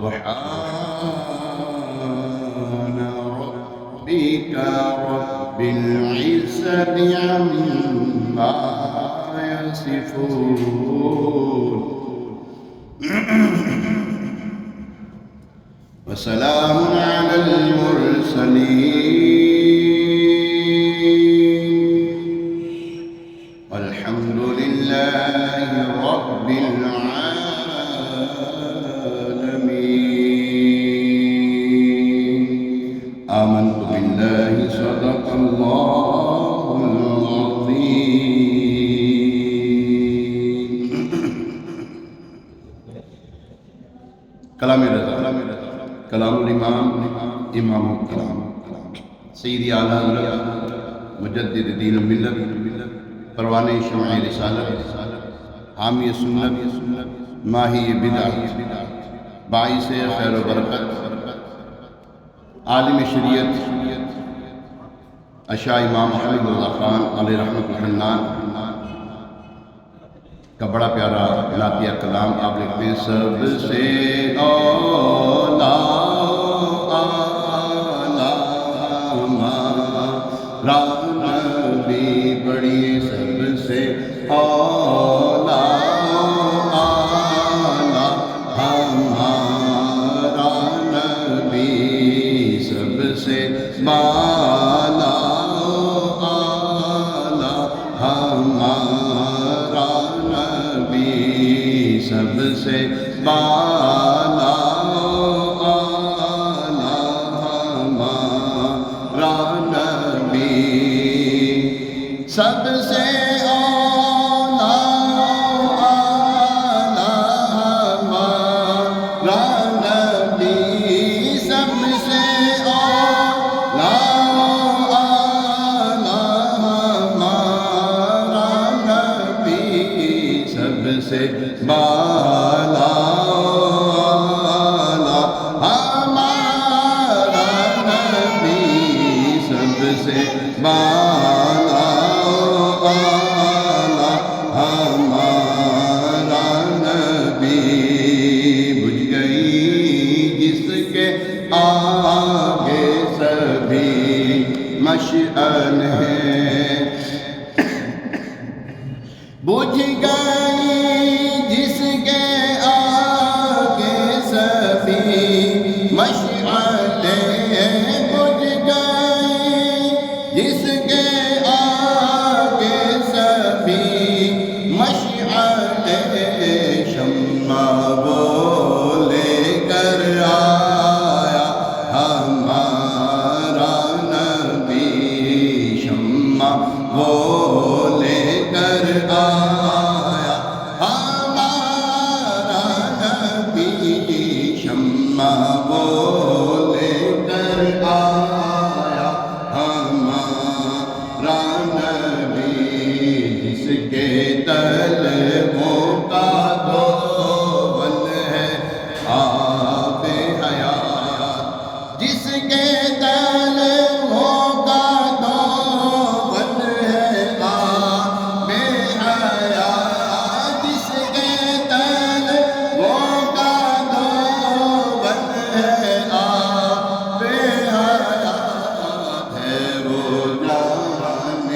سبحان ربك رب العزة عما يصفون وسلام على المرسلين والحمد لله رب العالمين. آمنت بالله صدق الله العظيم. کلام رضا کلام الامام امام الکلام سیدی اعلیٰ حضرت مجدد دین ملت پروانِ شمع رسالت حامی سنت ماہی بدعت باعث خیر و برکت عالم شریعت اشاہ امام حبیب اللہ خان علیہ رحمت الحنان کا بڑا پیارا نعتیہ کلام آپ لکھتے ہیں. سب سے اولا ہمارا نبی پڑھیے. سب سے اولا ہمارا نبی سب سے بالا ہمارا نبی سب سے بالا ہمارا نبی سب سے اولا ہمارا نبی سب سے اولا ہمارا نبی سب سے بالا ہمارا نبی سب سے بالا ہمارا نبی. بجھ گئی جس کے آگے سبھی مشعل ہیں. بجھ گئی جس کے آگے سبھی مشعلیں. بجھ گئی جس کے آگے سبھی مشعلیں. شمع وہ لے کر آیا ہمارا نبی. شمع وہ لے کر آیا ہمارا نبی. شمع وہ لے کر آیا ہمارا نبی. جس کے طلبوں کا دول ہے آب حیات. جس کے طلبوں کا دول ہے آب حیات. جس کے طلبوں کا دول ہے آب حیات. ہے وہ جان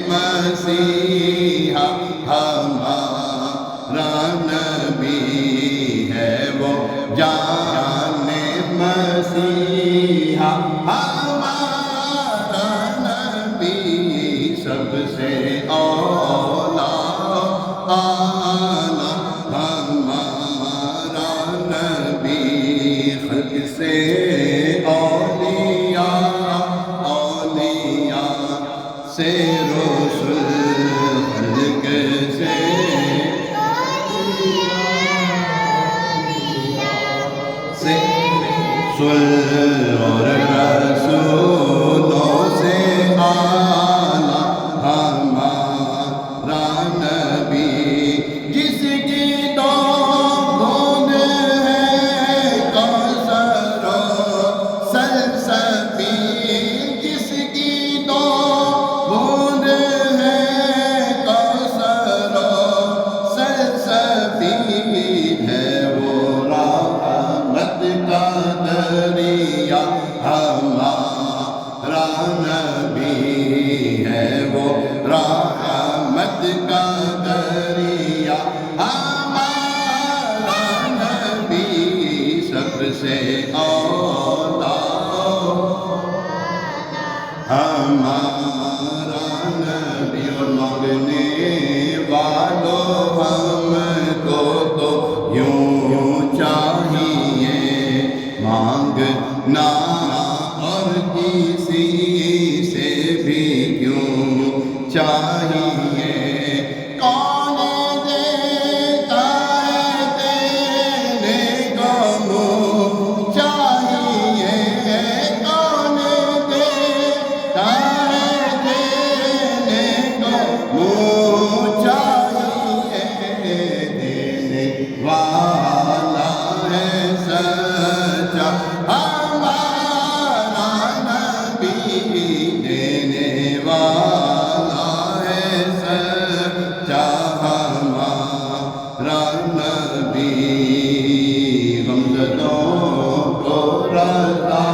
مسیحا ہمارا نبی. ہے وہ جان مسیحا ہمارا نبی. سب سے اولا ہمارا نبی. خلق سے اولیاء سے رسول. خلق سے رسول اور رسولوں سے اعلیٰ ہمارا نبی. جس کی تو بوند ہے کوثر و سلسبیل. جس کی تو بوند ہے کوثر و سلسبیل. ہے وہ رحمت دریا ہمارا نبی ہے وہ رحمت کا دریا ہمارا نبی سب سے اولا ہمارا نبی اور مانگنے والوں ہم کو تو یوں چاہیے مانگنا اور کسی سے بھی کیوں چاہیے کون دیتا ہے دینے کو منہ چاہیے کون دیتا ہے دینے کو منہ چاہیے دینے والا ہے سچا ہمارا نبی دینے والا ہے سچا ہمارا نبی غمزدوں کو رضا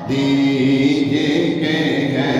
دیجئے کہ ہے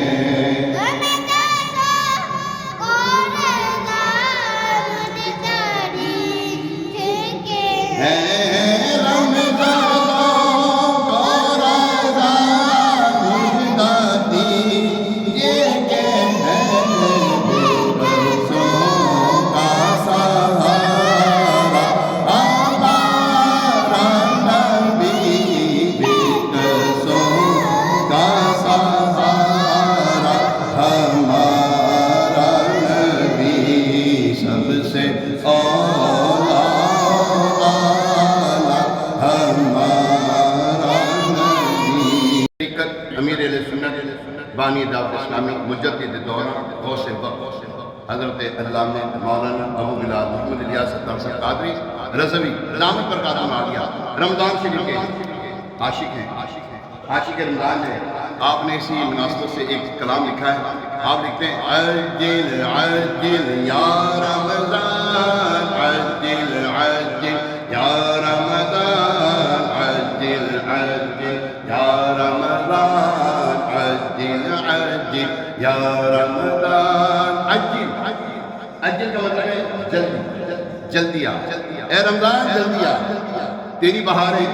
امیر اہل سنت بانی دعوت اسلامی مجدد دورہ غوث وقت حضرت علامہ مولانا ابو بلال محمد الیاس ستار صاحب قادری رضوی دامت برکاتہ عالیہ رمضان شریف کے عاشق ہیں عاشق رمضان ہے آپ نے اسی مناسبت سے ایک کلام لکھا ہے آپ لکھتے ہیں عجل عجل یا رمضان عجل عجل یا رمضان عجل عجل یا رمضان عجل عجل یا رمضان عجل عجل کا مطلب ہے جلدی جلدی آ اے رمضان جلدی آ تیری بہاریں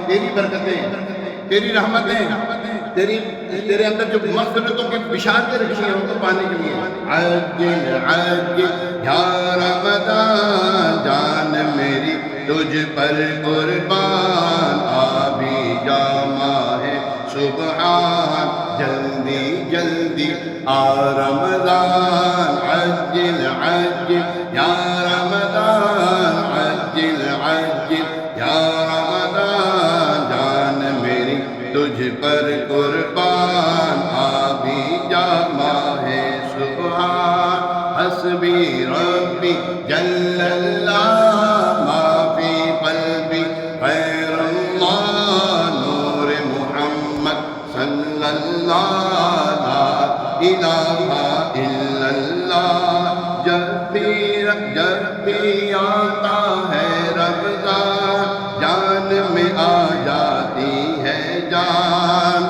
تیری برکتیں تیری رحمتیں تیرے اندر جو مغفرتوں کی بشارتیں رکھی ہیں ان کو پانے کے لیے عجل عجل یا رمضان جان میری تجھ پر قربان آبی جا ماہ سبحان جلدی جلدی آ رمضان عجل عجل یا رمضان عجل عجل یا رمضان جان میری تجھ پر قربان آبی جا ماہ سبحان حسبی ربی جل اللہ ما فی قلبی خیر اللہ نور محمد صلی اللہ لا الہ الا اللہ جب بھی آتا ہے رمضان جان میں آ جاتی ہے جان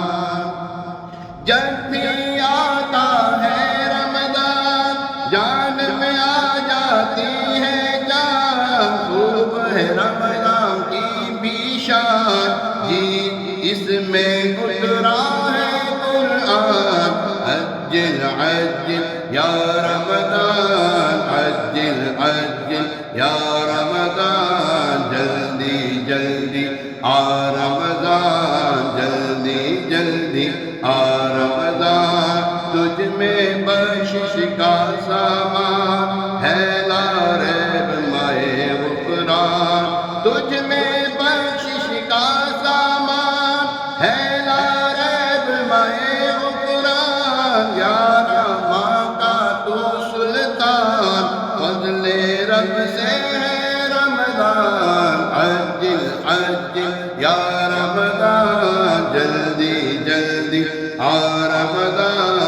جب بھی آتا ہے رمضان جان میں آ جاتی ہے جان خوب ہے رمضان کی بھی شان جی اس میں اترا ہے قرآن عجل عجل یا رمضان عجل عجل یا رمضان جلدی جلدی آ رمضان جلدی جلدی آ رمضان تجھ میں بخشش کا سامان ہے لا ریب مائے غفران تجھ میں بخشش کا سامان ہے لا ریب مائے غفران یا رحمان کا تو سلطان فضل رب سے ہے رمضان عجل عجل یا رمضان جلدی جلدی آ رمضان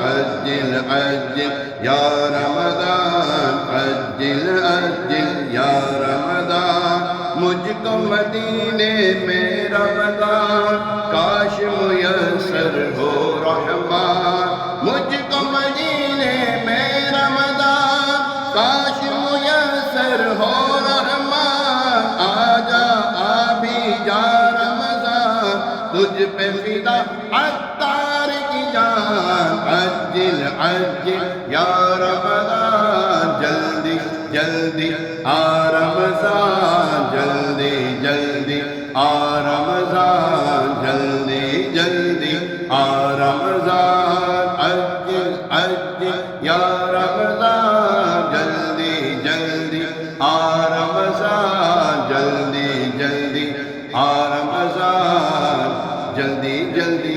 عجل عجل یا رمضان عجل عجل یا رمضان مجھ کو مدینے میں رمضان، کاش میسر ہو رحمان، مجھ کو مدینے میں رمضان، کاش میسر ہو رحمان، آجا آ بھی جا رمضان، تجھ پہ فدا عطار کی جان، عجل عجل یا رمضان، جلدی جلدی آ رمضان، جلدی جلدی آ رمضان، جلدی جلدی آ رمضان، عجل عجل یا رمضان، جلدی جلدی آ رمضان، جلدی جلدی آ رمضان، جلدی جلدی